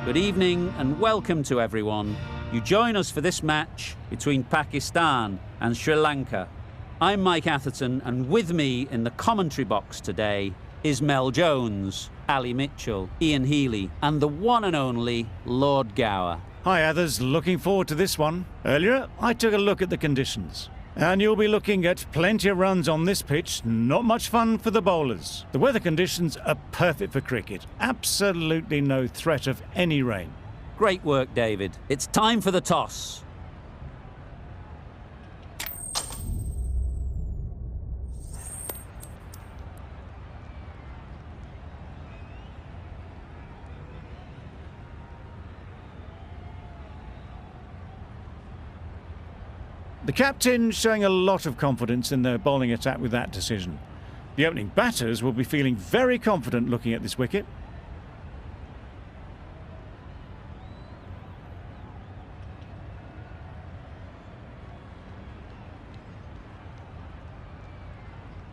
Good evening and welcome to everyone. You join us for this match between Pakistan and Sri Lanka. I'm Mike Atherton, and with me in the commentary box today is Mel Jones, Ali Mitchell, Ian Healy and the one and only Lord Gower. Hi others, looking forward to this one. Earlier I took a look at the conditions. And you'll be looking at plenty of runs on this pitch, not much fun for the bowlers. The weather conditions are perfect for cricket. Absolutely no threat of any rain. Great work, David. It's time for the toss. The captain showing a lot of confidence in their bowling attack with that decision. The opening batters will be feeling very confident looking at this wicket.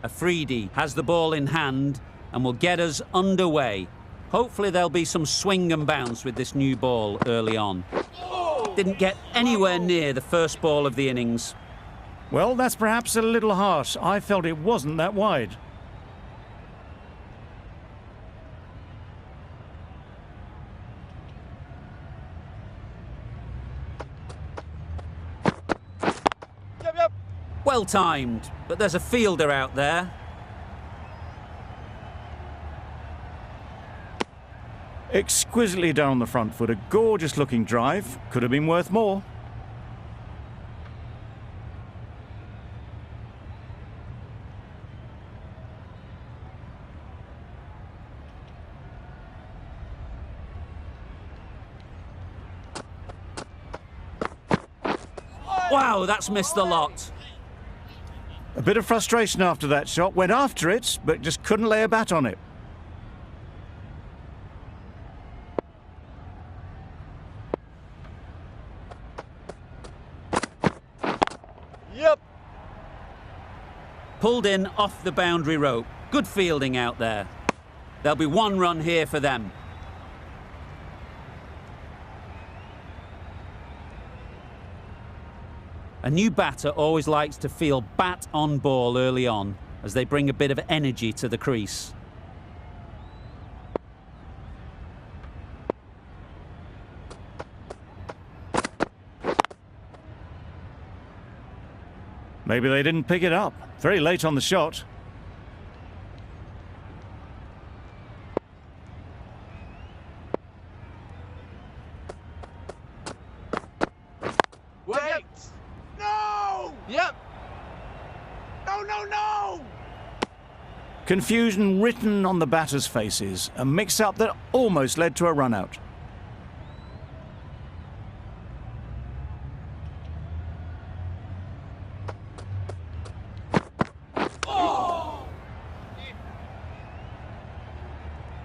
Afridi has the ball in hand and will get us underway. Hopefully there'll be some swing and bounce with this new ball early on. Didn't get anywhere near the first ball of the innings. Well, that's perhaps a little harsh. I felt it wasn't that wide. Well timed, but there's a fielder out there. Exquisitely done on the front foot, a gorgeous looking drive. Could have been worth more. Wow, that's missed the lot. A bit of frustration after that shot. Went after it, but just couldn't lay a bat on it. Pulled in off the boundary rope. Good fielding out there. There'll be one run here for them. A new batter always likes to feel bat on ball early on as they bring a bit of energy to the crease. Maybe they didn't pick it up. Very late on the shot. Wait! No! Yep! No! Confusion written on the batters' faces. A mix-up that almost led to a run-out.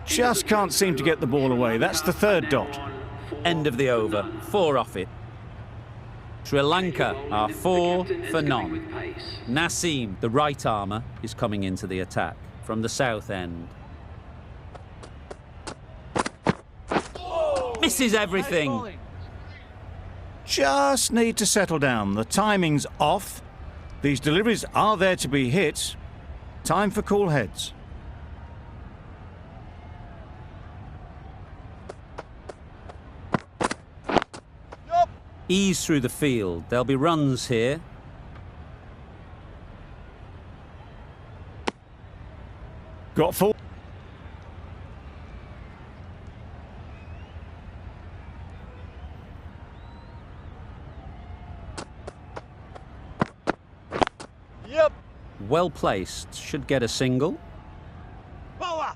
Just can't seem to get the ball away. That's the third dot. End of the over. 4 off it. Sri Lanka are 4 for none. Naseem, the right armour, is coming into the attack from the south end. Misses everything. Just need to settle down. The timing's off. These deliveries are there to be hit. Time for cool heads. Ease through the field. There'll be runs here. Got full. Yep! Well placed. Should get a single. Bowler!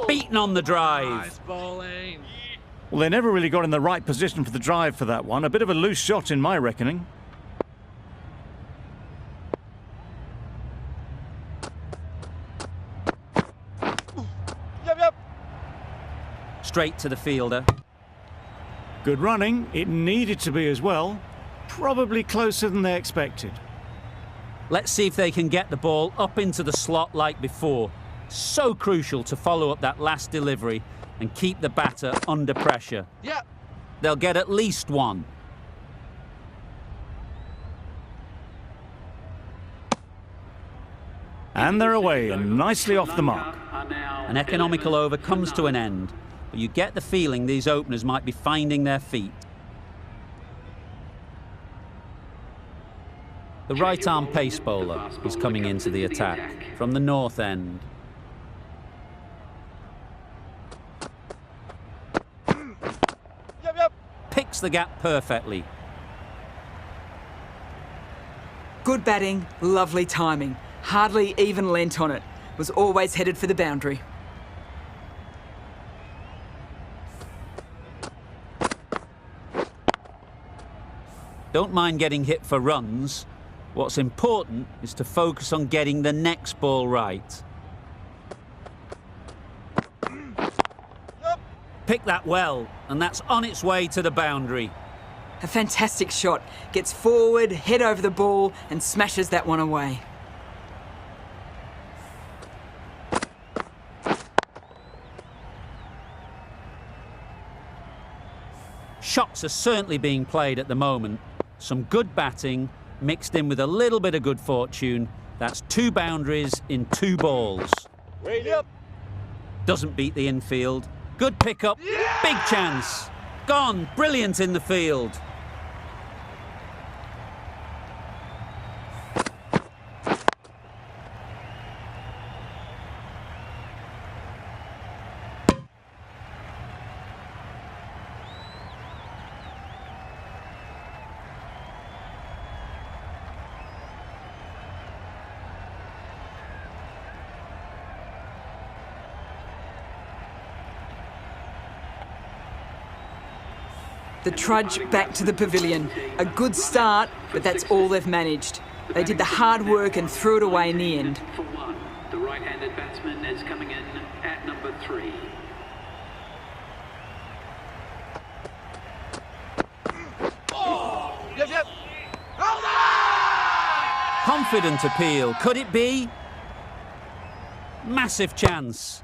Beaten on the drive. Nice bowling. Well, they never really got in the right position for the drive for that one. A bit of a loose shot in my reckoning. straight to the fielder. Good running. It needed to be as well. Probably closer than they expected. Let's see if they can get the ball up into the slot like before. So crucial to follow up that last delivery and keep the batter under pressure. Yep. They'll get at least one. And they're away and nicely off the mark. An economical over comes to an end, but you get the feeling these openers might be finding their feet. The right-arm pace bowler is coming into the attack from the north end. Yep. Picks the gap perfectly. Good batting, lovely timing. Hardly even lent on it. Was always headed for the boundary. Don't mind getting hit for runs. What's important is to focus on getting the next ball right. Yep. Pick that well, and that's on its way to the boundary. A fantastic shot. Gets forward, head over the ball and smashes that one away. Shots are certainly being played at the moment. Some good batting mixed in with a little bit of good fortune. That's 2 boundaries in 2 balls. Yep. Doesn't beat the infield. Good pickup. Yeah! Big chance. Gone. Brilliant in the field. The trudge back to the pavilion. A good start, but that's all they've managed. They did the hard work and threw it away in the end. For 1, the right-handed batsman is coming in at number 3. Yep. Hold on! Confident appeal. Could it be? Massive chance.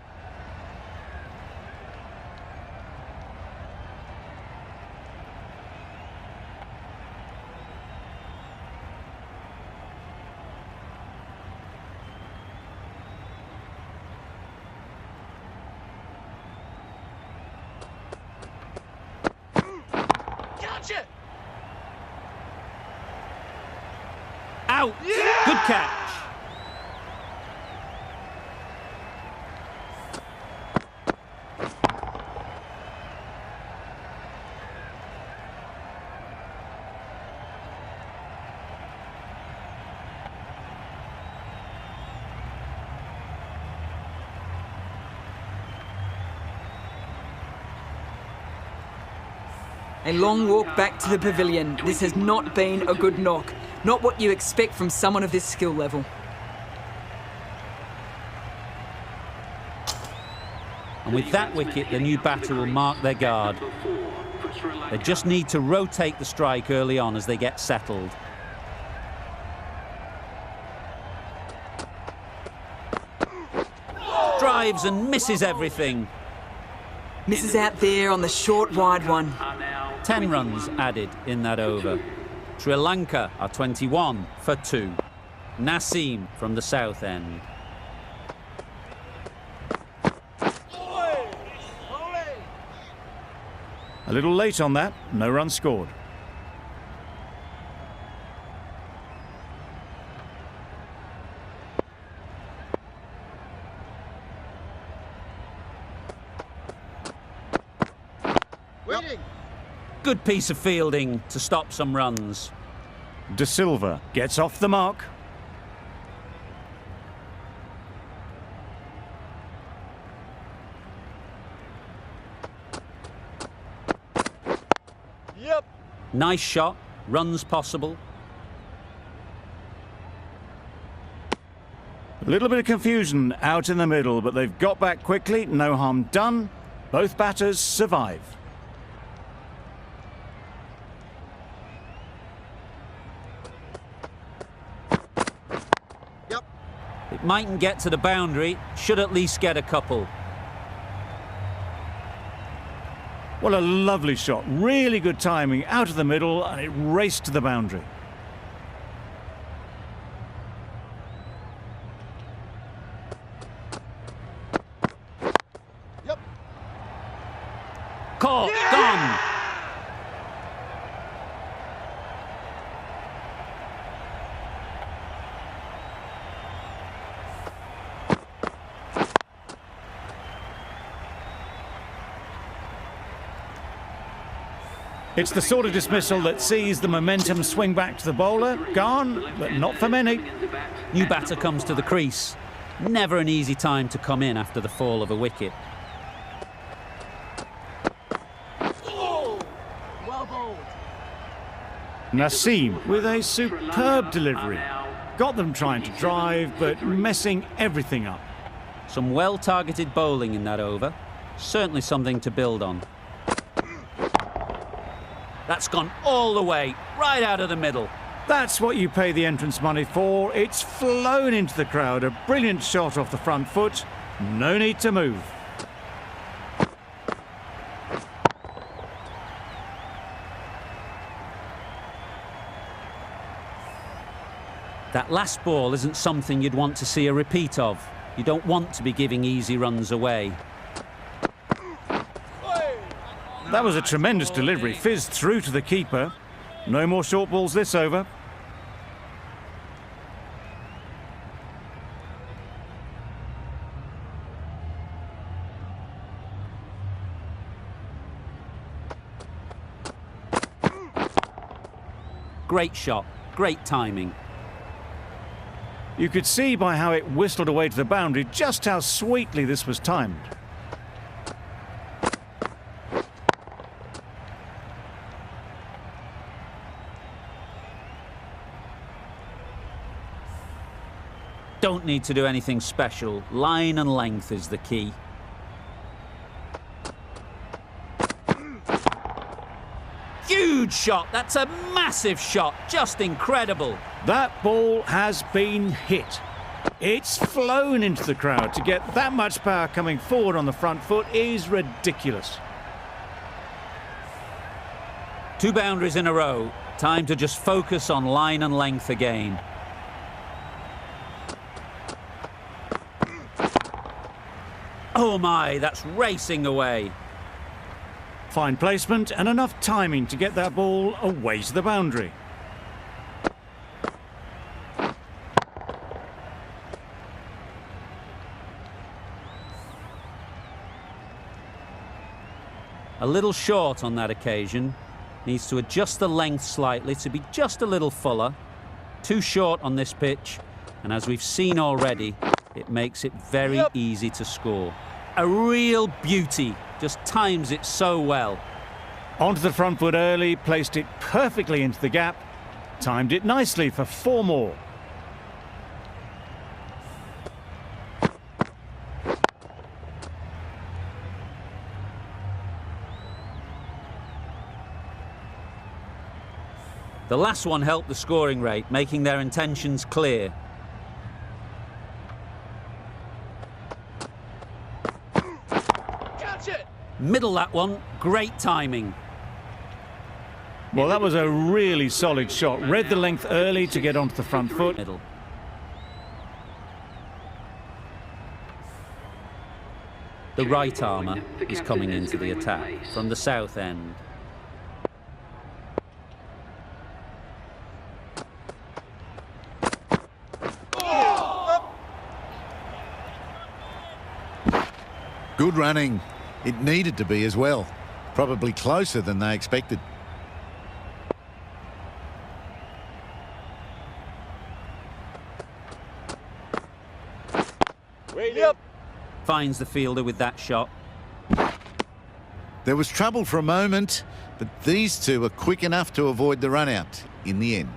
Gotcha! Out. Yeah! Good catch. A long walk back to the pavilion. This has not been a good knock. Not what you expect from someone of this skill level. And with that wicket, the new batter will mark their guard. They just need to rotate the strike early on as they get settled. Drives and misses everything. Misses out there on the short, wide one. 10 runs added in that over. Sri Lanka are 21 for 2. Naseem from the south end. A little late on that, no run scored. Waiting. Good piece of fielding to stop some runs. De Silva gets off the mark. Yep. Nice shot, runs possible. A little bit of confusion out in the middle, but they've got back quickly, no harm done. Both batters survive. Yep. It mightn't get to the boundary, should at least get a couple. What a lovely shot. Really good timing out of the middle, and it raced to the boundary. Yep. Caught, gone. It's the sort of dismissal that sees the momentum swing back to the bowler. Gone, but not for many. New batter comes to the crease. Never an easy time to come in after the fall of a wicket. Well bowled. Naseem with a superb delivery. Got them trying to drive, but messing everything up. Some well-targeted bowling in that over. Certainly something to build on. That's gone all the way, right out of the middle. That's what you pay the entrance money for. It's flown into the crowd. A brilliant shot off the front foot. No need to move. That last ball isn't something you'd want to see a repeat of. You don't want to be giving easy runs away. That was a tremendous delivery. Fizzed through to the keeper. No more short balls this over. Great shot, great timing. You could see by how it whistled away to the boundary just how sweetly this was timed. Don't need to do anything special. Line and length is the key. Huge shot. That's a massive shot. Just incredible. That ball has been hit. It's flown into the crowd. To get that much power coming forward on the front foot is ridiculous. 2 boundaries in a row. Time to just focus on line and length again. Oh my, that's racing away. Fine placement and enough timing to get that ball away to the boundary. A little short on that occasion. Needs to adjust the length slightly to be just a little fuller. Too short on this pitch, and as we've seen already, it makes it very easy to score. A real beauty, just times it so well. Onto the front foot early, placed it perfectly into the gap, timed it nicely for 4 more. The last one helped the scoring rate, making their intentions clear. Catch it! Middle that one, great timing. Well, that was a really solid shot. Read the length early to get onto the front foot. Middle. The right armour is coming into the attack from the south end. Good running. It needed to be as well. Probably closer than they expected. Yep. Finds the fielder with that shot. There was trouble for a moment, but these two were quick enough to avoid the run-out in the end.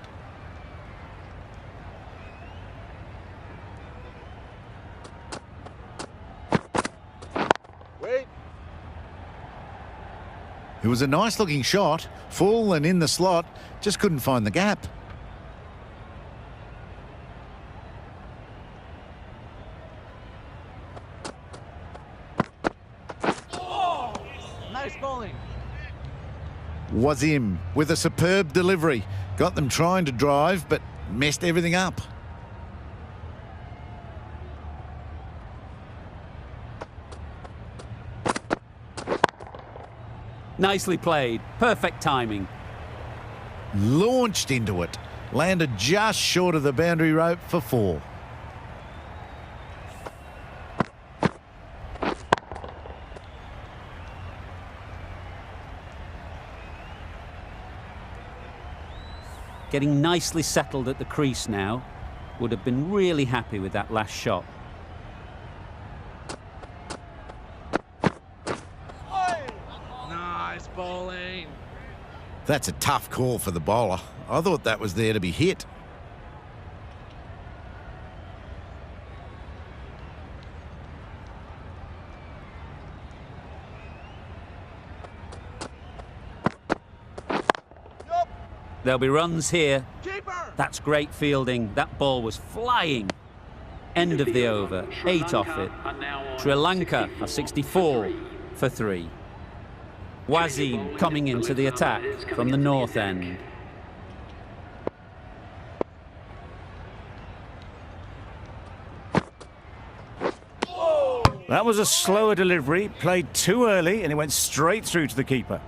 Wait. It was a nice looking shot, full and in the slot, just couldn't find the gap. Nice bowling. Was him with a superb delivery. Got them trying to drive, but messed everything up. Nicely played. Perfect timing. Launched into it. Landed just short of the boundary rope for 4. Getting nicely settled at the crease now. Would have been really happy with that last shot. Nice bowling. That's a tough call for the bowler. I thought that was there to be hit. There'll be runs here. Keeper. That's great fielding. That ball was flying. End of the over. 8 off it. Sri Lanka are 64 for 3. Wasim coming into the attack from the north end. That was a slower delivery, played too early, and it went straight through to the keeper.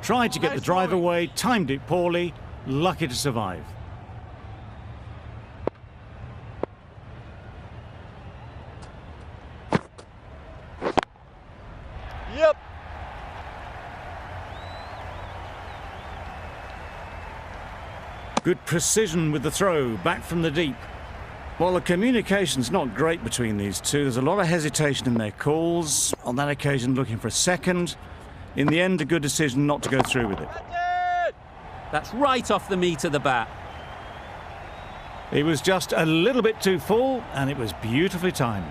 Tried to get the drive away, timed it poorly, lucky to survive. Yep. Good precision with the throw, back from the deep. Well, the communication's not great between these two. There's a lot of hesitation in their calls. On that occasion, looking for a second. In the end, a good decision not to go through with it. That's right off the meat of the bat. It was just a little bit too full, and it was beautifully timed.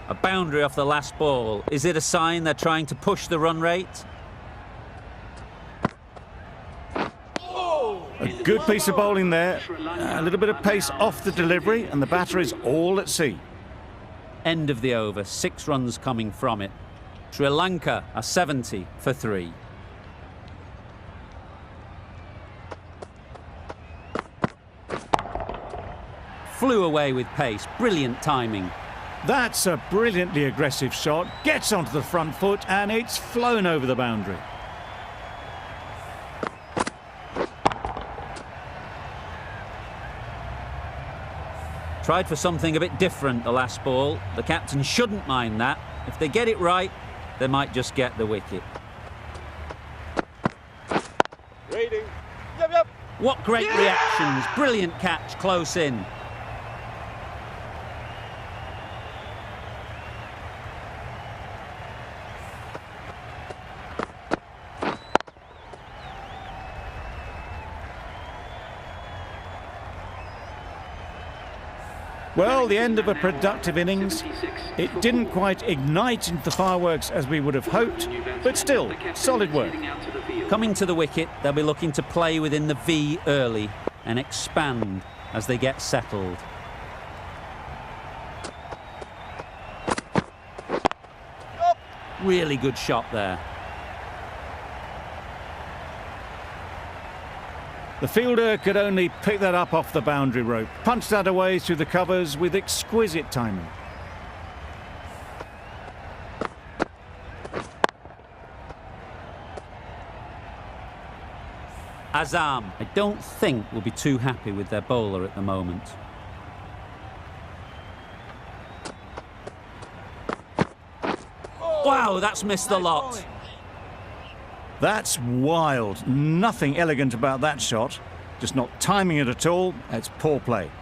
A boundary off the last ball. Is it a sign they're trying to push the run rate? A good piece of bowling there. A little bit of pace off the delivery, and the batter is all at sea. End of the over. 6 runs coming from it. Sri Lanka are 70 for 3. Flew away with pace. Brilliant timing. That's a brilliantly aggressive shot. Gets onto the front foot, and it's flown over the boundary. Tried for something a bit different the last ball. The captain shouldn't mind that. If they get it right, they might just get the wicket. Rating. Yep. What great reactions. Brilliant catch close in. Well, the end of a productive innings. It didn't quite ignite into the fireworks as we would have hoped, but still, solid work. Coming to the wicket, they'll be looking to play within the V early and expand as they get settled. Really good shot there. The fielder could only pick that up off the boundary rope, punched that away through the covers with exquisite timing. Azam, I don't think will be too happy with their bowler at the moment. Wow, that's missed the lot. That's wild. Nothing elegant about that shot. Just not timing it at all. It's poor play.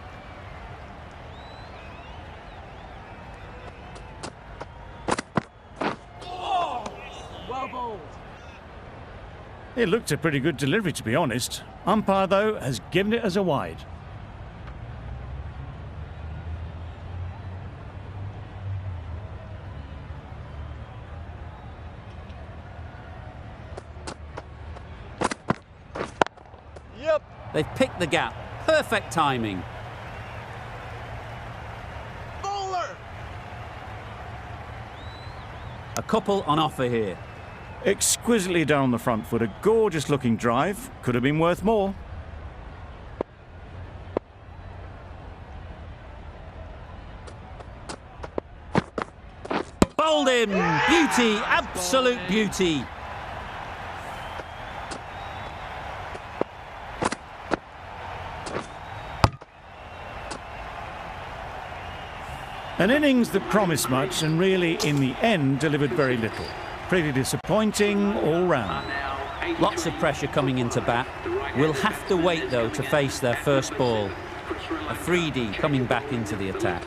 Well bowled. It looked a pretty good delivery, to be honest. Umpire, though, has given it as a wide. Yep. They've picked the gap. Perfect timing. Bowler. A couple on offer here. Exquisitely done on the front foot. A gorgeous looking drive. Could have been worth more. Bowled him! Beauty! Absolute beauty! An innings that promised much and really, in the end, delivered very little. Pretty disappointing all round. Lots of pressure coming into bat. We'll have to wait, though, to face their first ball. Afridi coming back into the attack.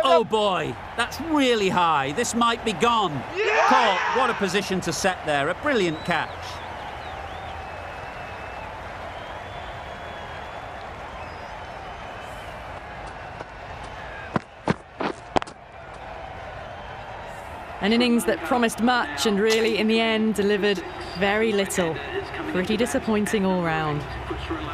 Oh boy, that's really high. This might be gone. Yeah! Caught. What a position to set there. A brilliant catch. An innings that promised much and really, in the end, delivered very little. Pretty disappointing all round.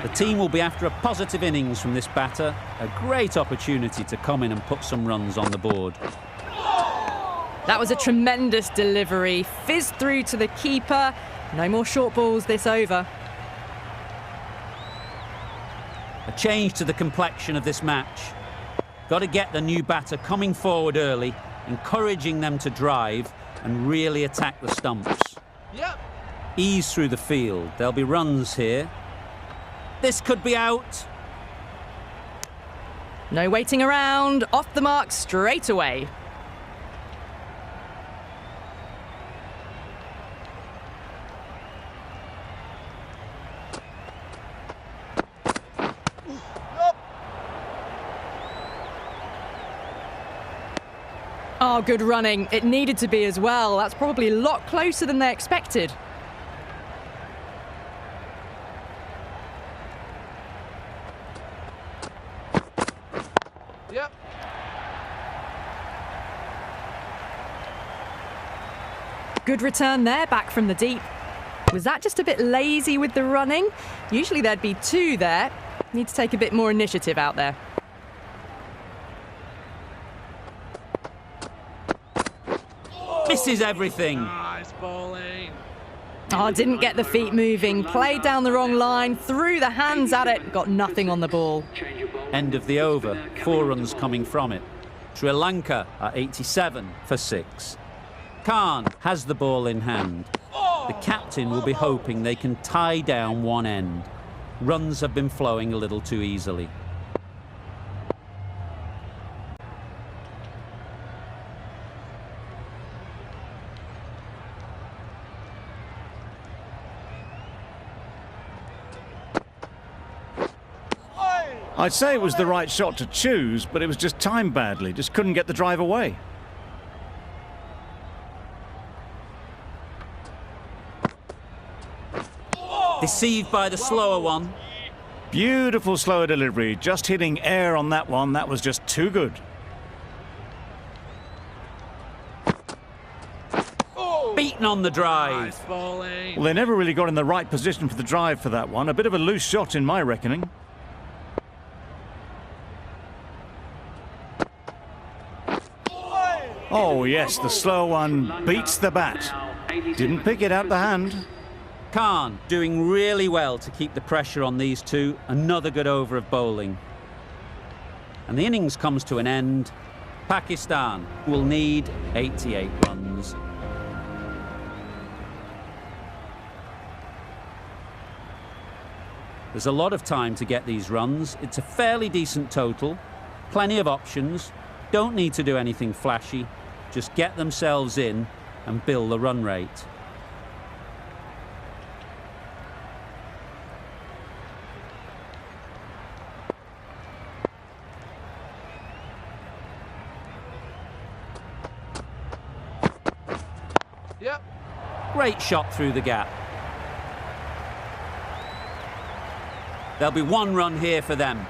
The team will be after a positive innings from this batter. A great opportunity to come in and put some runs on the board. That was a tremendous delivery. Fizzed through to the keeper. No more short balls this over. A change to the complexion of this match. Got to get the new batter coming forward early, encouraging them to drive and really attack the stumps. Yep. Ease through the field. There'll be runs here. This could be out. No waiting around. Off the mark straight away. Oh, good running. It needed to be as well. That's probably a lot closer than they expected. Yep. Good return there, back from the deep. Was that just a bit lazy with the running? Usually there'd be two there. Need to take a bit more initiative out there. Misses everything. Nice bowling. Oh, didn't get the feet moving. Played down the wrong line, threw the hands at it, got nothing on the ball. End of the over. 4 runs coming from it. Sri Lanka are 87 for 6. Khan has the ball in hand. The captain will be hoping they can tie down one end. Runs have been flowing a little too easily. I'd say it was the right shot to choose, but it was just timed badly. Just couldn't get the drive away. Deceived by the slower one. Beautiful slower delivery. Just hitting air on that one. That was just too good. Beaten on the drive. Nice bowling. Well, they never really got in the right position for the drive for that one. A bit of a loose shot in my reckoning. Oh, yes, the slow one beats the bat. Didn't pick it out the hand. Khan doing really well to keep the pressure on these two. Another good over of bowling. And the innings comes to an end. Pakistan will need 88 runs. There's a lot of time to get these runs. It's a fairly decent total. Plenty of options. Don't need to do anything flashy. Just get themselves in and build the run rate. Yep. Great shot through the gap. There'll be one run here for them.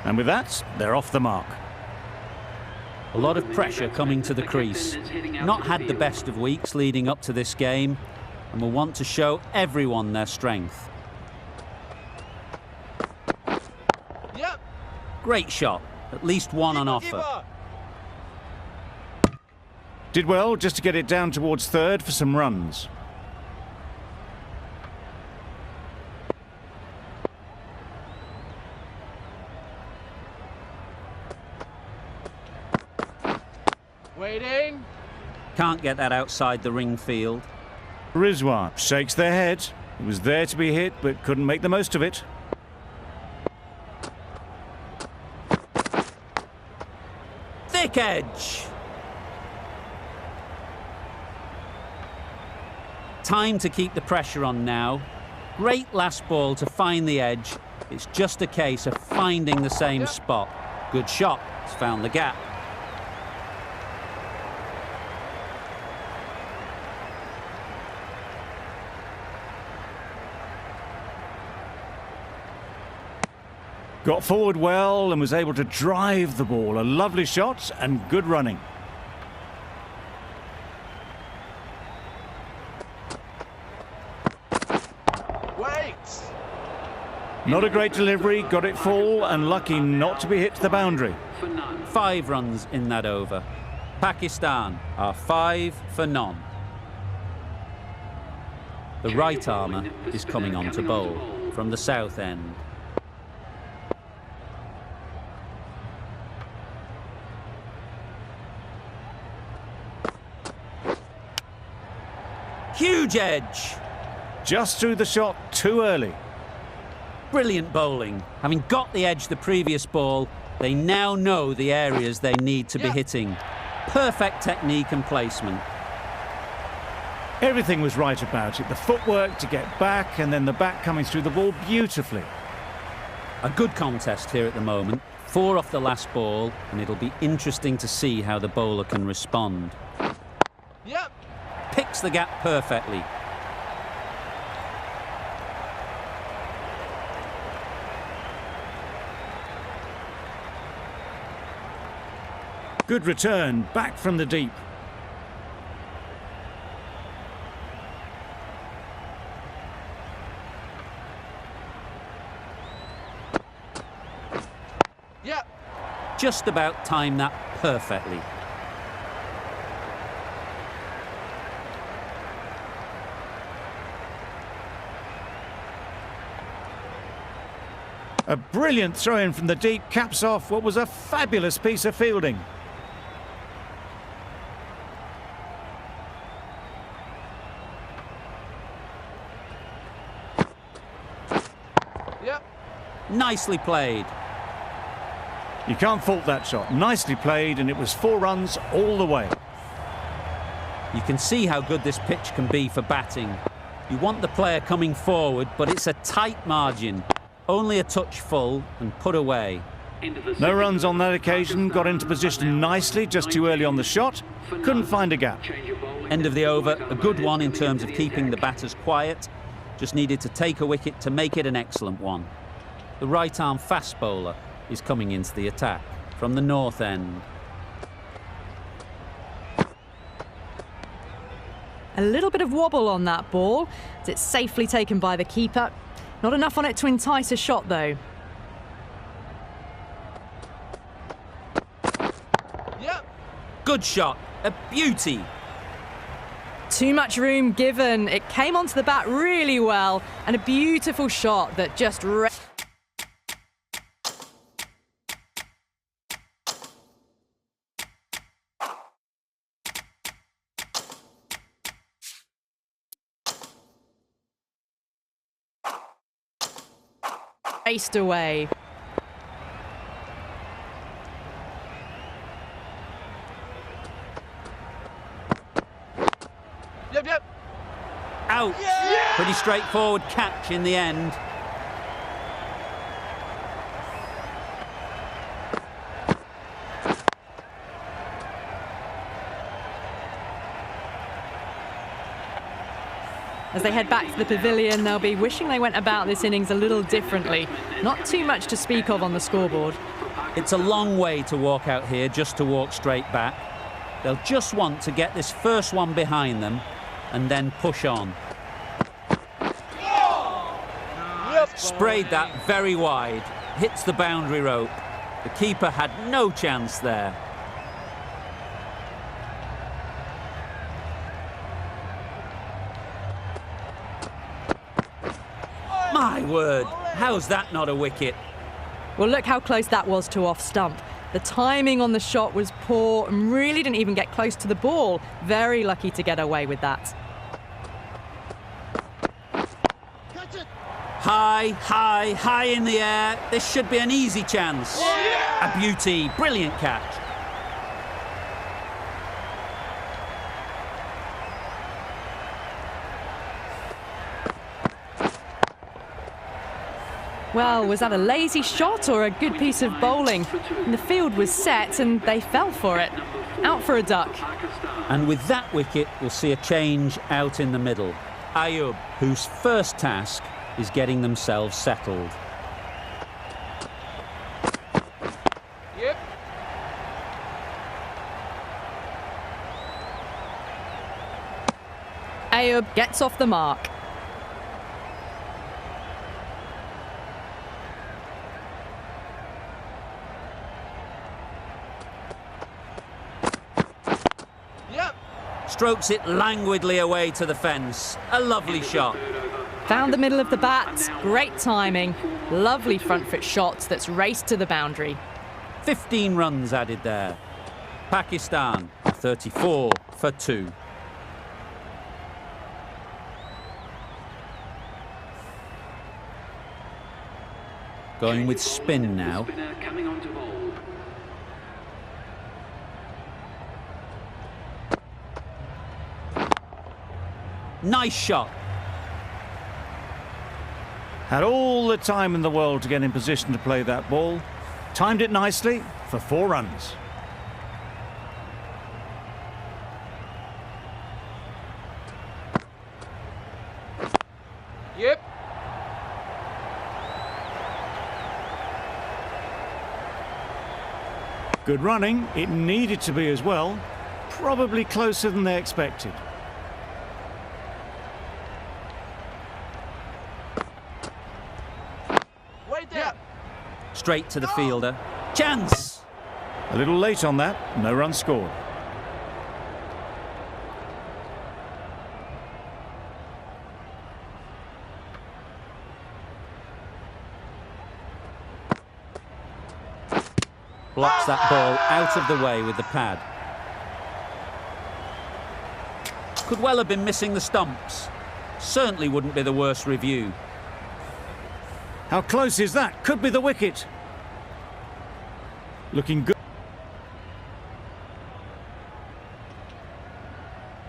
And with that, they're off the mark. A lot of pressure coming to the crease. Not had the best of weeks leading up to this game and will want to show everyone their strength. Yep. Great shot. At least one on offer. Keeper. Did well just to get it down towards third for some runs. Waiting. Can't get that outside the ring field. Rizwan shakes their head. It was there to be hit, but couldn't make the most of it. Thick edge. Time to keep the pressure on now. Great last ball to find the edge. It's just a case of finding the same spot. Good shot. It's found the gap. Got forward well and was able to drive the ball. A lovely shot and good running. Wait. Not a great delivery, got it full and lucky not to be hit to the boundary. 5 runs in that over. Pakistan are 5 for none. The right armour is coming on to bowl from the south end. Huge edge. Just threw the shot too early. Brilliant bowling. Having got the edge the previous ball, they now know the areas they need to be hitting. Perfect technique and placement. Everything was right about it. The footwork to get back and then the back coming through the ball beautifully. A good contest here at the moment. 4 off the last ball, and it'll be interesting to see how the bowler can respond. Yep. Picks the gap perfectly. Good return, back from the deep. Yep. Just about timed that perfectly. A brilliant throw-in from the deep caps off what was a fabulous piece of fielding. Yep. Nicely played. You can't fault that shot. Nicely played, and it was 4 runs all the way. You can see how good this pitch can be for batting. You want the player coming forward, but it's a tight margin. Only a touch full and put away. No runs on that occasion, got into position nicely, just too early on the shot. Couldn't find a gap. End of the over, a good one in terms of keeping the batters quiet. Just needed to take a wicket to make it an excellent one. The right-arm fast bowler is coming into the attack from the north end. A little bit of wobble on that ball. It's safely taken by the keeper. Not enough on it to entice a shot, though. Yep. Good shot, a beauty. Not too much room given. It came onto the bat really well, and a beautiful shot that just raced away. Yep. Out. Yeah! Pretty straightforward catch in the end. As they head back to the pavilion, they'll be wishing they went about this innings a little differently. Not too much to speak of on the scoreboard. It's a long way to walk out here just to walk straight back. They'll just want to get this first one behind them and then push on. Sprayed that very wide. Hits the boundary rope. The keeper had no chance there. My word, how's that not a wicket? Well, look how close that was to off stump. The timing on the shot was poor and really didn't even get close to the ball. Very lucky to get away with that. High in the air. This should be an easy chance. A beauty, brilliant catch. Well, was that a lazy shot or a good piece of bowling? And the field was set and they fell for it. Out for a duck. And with that wicket, we'll see a change out in the middle. Ayub, whose first task is getting themselves settled. Yep. Ayub gets off the mark. Yep. Strokes it languidly away to the fence. A lovely shot. Found the middle of the bat. Great timing. Lovely front foot shot that's raced to the boundary. 15 runs added there. Pakistan, 34 for 2. Going with spin now. Coming on to bowl. Nice shot. Had all the time in the world to get in position to play that ball. Timed it nicely for 4 runs. Yep. Good running. It needed to be as well. Probably closer than they expected. Wait there. Straight to the fielder. Chance! A little late on that. No run scored. Blocks that ball out of the way with the pad. Could well have been missing the stumps. Certainly wouldn't be the worst review. How close is that? Could be the wicket. Looking good.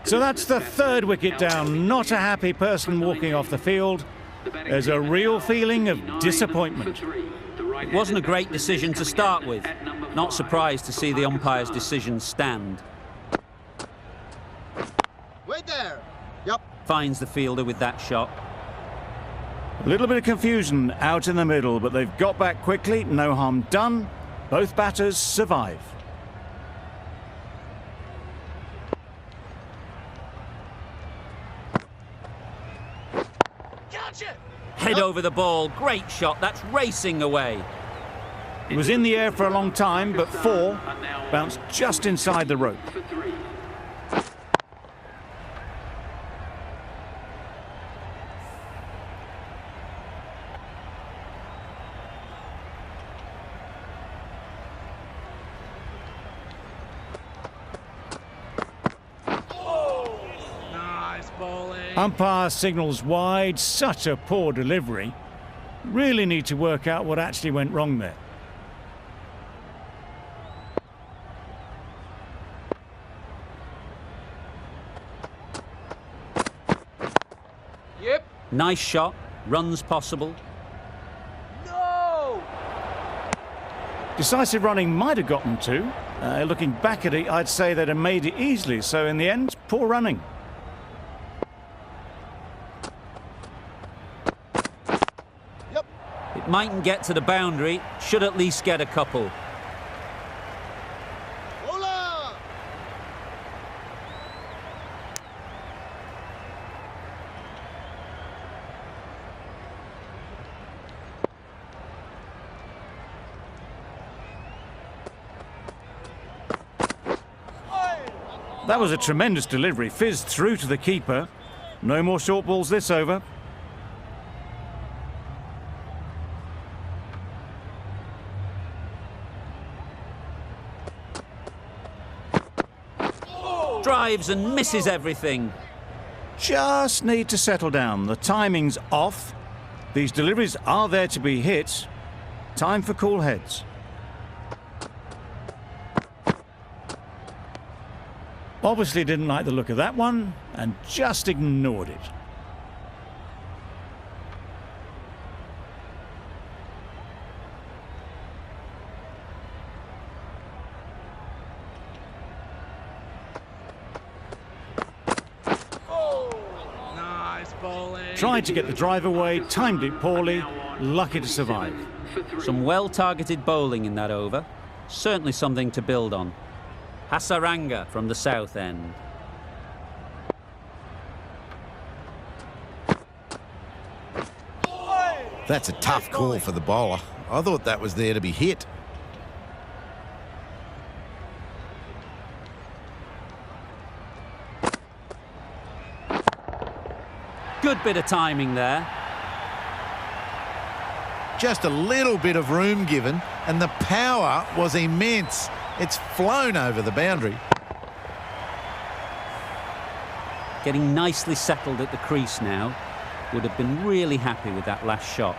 So that's the 3rd wicket down. Not a happy person walking off the field. There's a real feeling of disappointment. It wasn't a great decision to start with. Not surprised to see the umpire's decision stand. Wait there. Yep. Finds the fielder with that shot. A little bit of confusion out in the middle, but they've got back quickly. No harm done. Both batters survive. Gotcha. Head over the ball. Great shot. That's racing away. It was in the air for a long time, but 4 bounced just inside the rope. Umpire signals wide, such a poor delivery. Really need to work out what actually went wrong there. Yep. Nice shot, runs possible. No! Decisive running might have gotten two. Looking back at it, I'd say they'd have made it easily. So in the end, poor running. Yep. It mightn't get to the boundary, should at least get a couple. Hola! That was a tremendous delivery. Fizzed through to the keeper. No more short balls this over. Drives and misses everything. Just need to settle down. The timing's off. These deliveries are there to be hit. Time for cool heads. Obviously didn't like the look of that one and just ignored it. Nice bowling. Tried to get the drive away, timed it poorly, lucky to survive. Some well-targeted bowling in that over. Certainly something to build on. Hasaranga from the south end. That's a tough call for the bowler. I thought that was there to be hit. Good bit of timing there. Just a little bit of room given, and the power was immense. It's flown over the boundary. Getting nicely settled at the crease now. Would have been really happy with that last shot.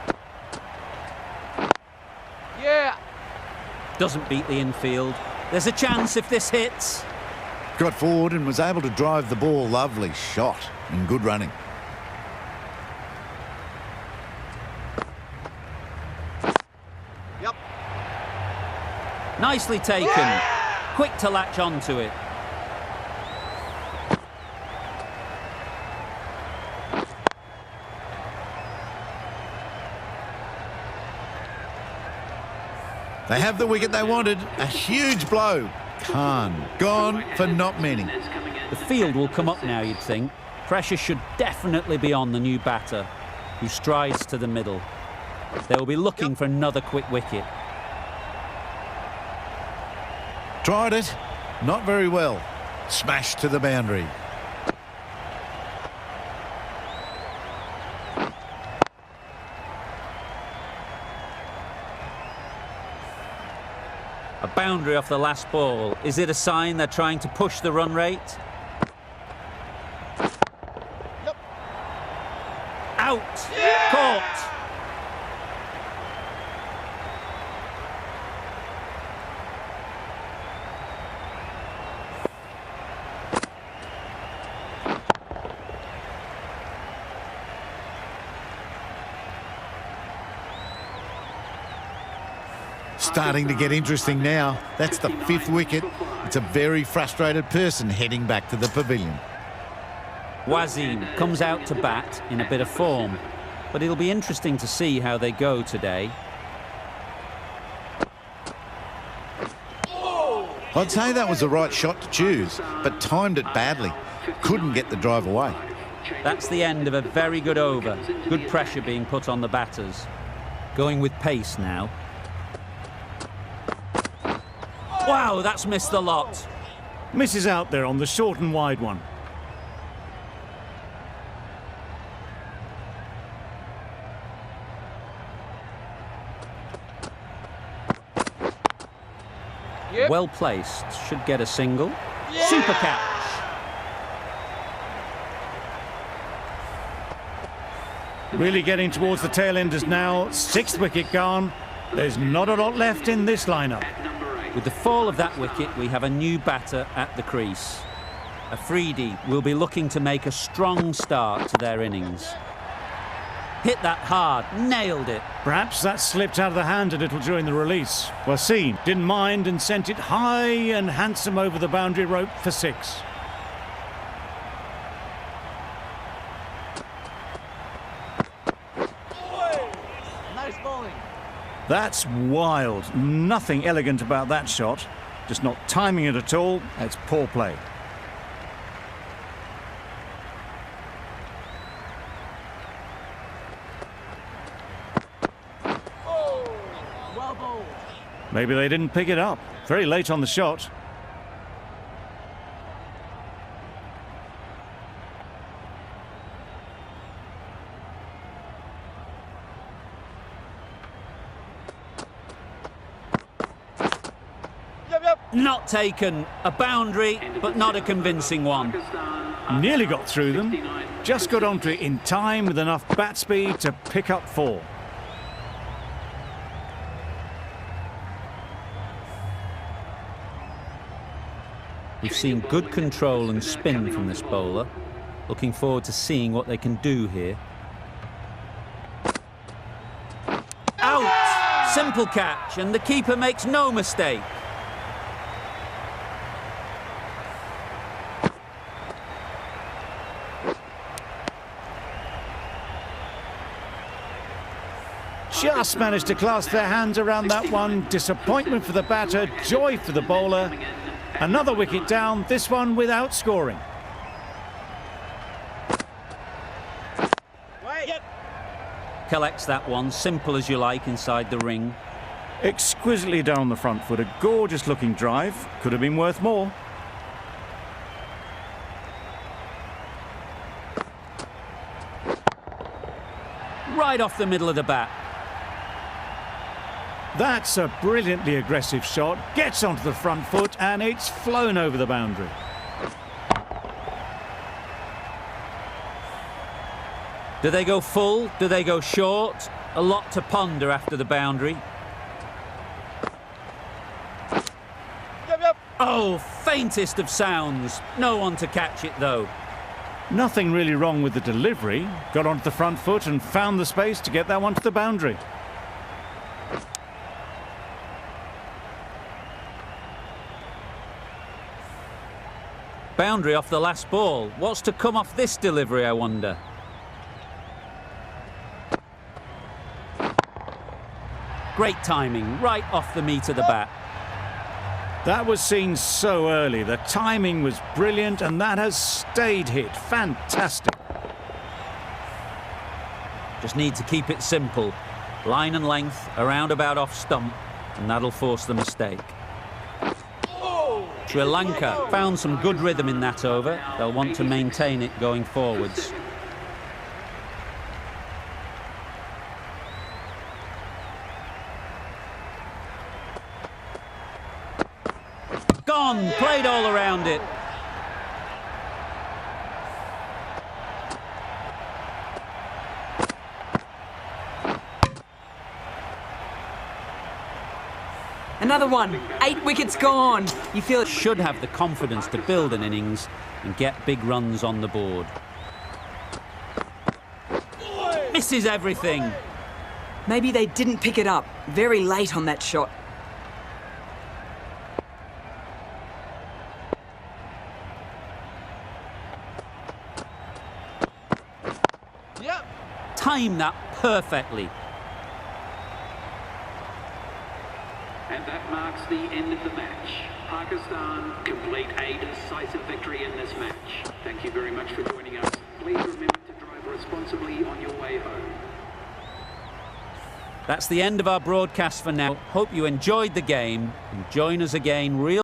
Yeah. Doesn't beat the infield. There's a chance if this hits. Got forward and was able to drive the ball. Lovely shot and good running. Yep. Nicely taken. Quick to latch onto it. They have the wicket they wanted. A huge blow. Khan gone for not many. The field will come up now, you'd think. Pressure should definitely be on the new batter, who strides to the middle. They will be looking for another quick wicket. Tried it. Not very well. Smashed to the boundary. A boundary off the last ball. Is it a sign they're trying to push the run rate? Yep. Out! Caught! Starting to get interesting now. That's the 5th wicket. It's a very frustrated person heading back to the pavilion. Wasim comes out to bat in a bit of form, but it'll be interesting to see how they go today. I'd say that was the right shot to choose, but timed it badly. Couldn't get the drive away. That's the end of a very good over. Good pressure being put on the batters. Going with pace now. Wow, that's missed the lot. Misses out there on the short and wide one. Yep. Well placed, should get a single. Super catch. Really getting towards the tail enders now. 6th wicket gone. There's not a lot left in this lineup. With the fall of that wicket, we have a new batter at the crease. Afridi will be looking to make a strong start to their innings. Hit that hard, nailed it. Perhaps that slipped out of the hand a little during the release. Wasim didn't mind and sent it high and handsome over the boundary rope for 6. Nice bowling. That's wild. Nothing elegant about that shot. Just not timing it at all. It's poor play. Well bowled. Maybe they didn't pick it up. Very late on the shot. Not taken. A boundary, but not a convincing one. Nearly got through them. Just got onto it in time with enough bat speed to pick up 4. We've seen good control and spin from this bowler. Looking forward to seeing what they can do here. Out! Simple catch, and the keeper makes no mistake. Just managed to clasp their hands around that one. Disappointment for the batter, joy for the bowler. Another wicket down, this one without scoring. Collects that one, simple as you like, inside the ring. Exquisitely down the front foot, a gorgeous looking drive. Could have been worth more. Right off the middle of the bat. That's a brilliantly aggressive shot. Gets onto the front foot and it's flown over the boundary. Do they go full? Do they go short? A lot to ponder after the boundary. Oh, faintest of sounds. No one to catch it, though. Nothing really wrong with the delivery. Got onto the front foot and found the space to get that one to the boundary. Boundary off the last ball. What's to come off this delivery, I wonder? Great timing, right off the meat of the bat. That was seen so early. The timing was brilliant and that has stayed hit. Fantastic. Just need to keep it simple. Line and length, around about off stump, and that'll force the mistake. Sri Lanka found some good rhythm in that over. They'll want to maintain it going forwards. Gone, played all around it. Another one. 8 wickets gone. You feel it Should have the confidence to build an innings and get big runs on the board. Misses everything. Maybe they didn't pick it up. Very late on that shot. Timed that perfectly. And that marks the end of the match. Pakistan complete a decisive victory in this match. Thank you very much for joining us. Please remember to drive responsibly on your way home. That's the end of our broadcast for now. Hope you enjoyed the game and join us again real